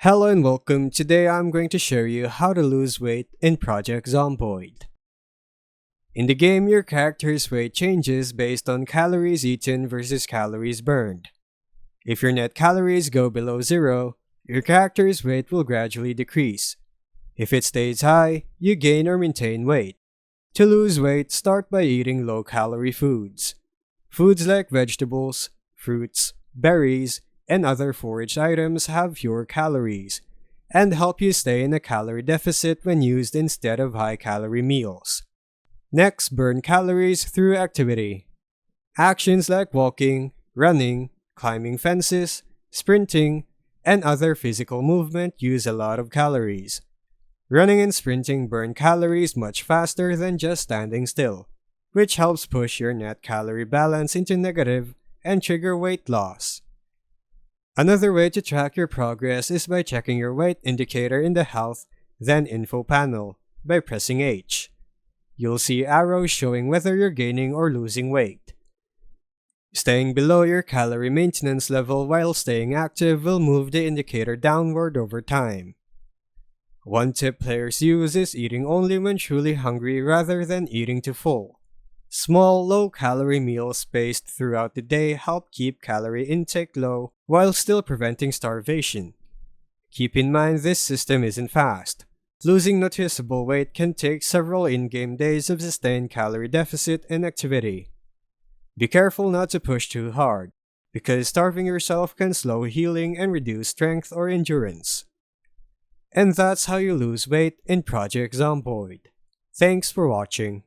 Hello and welcome. Today I'm going to show you how to lose weight in Project Zomboid. In the game, your character's weight changes based on calories eaten versus calories burned. If your net calories go below 0, your character's weight will gradually decrease. If it stays high, you gain or maintain weight. To lose weight, start by eating low-calorie foods. Foods like vegetables, fruits, berries, and other foraged items have fewer calories, and help you stay in a calorie deficit when used instead of high-calorie meals. Next, burn calories through activity. Actions like walking, running, climbing fences, sprinting, and other physical movement use a lot of calories. Running and sprinting burn calories much faster than just standing still, which helps push your net calorie balance into negative and trigger weight loss. Another way to track your progress is by checking your weight indicator in the Health Then Info panel by pressing H. You'll see arrows showing whether you're gaining or losing weight. Staying below your calorie maintenance level while staying active will move the indicator downward over time. One tip players use is eating only when truly hungry rather than eating to full. Small, low-calorie meals spaced throughout the day help keep calorie intake low while still preventing starvation. Keep in mind this system isn't fast. Losing noticeable weight can take several in-game days of sustained calorie deficit and activity. Be careful not to push too hard, because starving yourself can slow healing and reduce strength or endurance. And that's how you lose weight in Project Zomboid. Thanks for watching.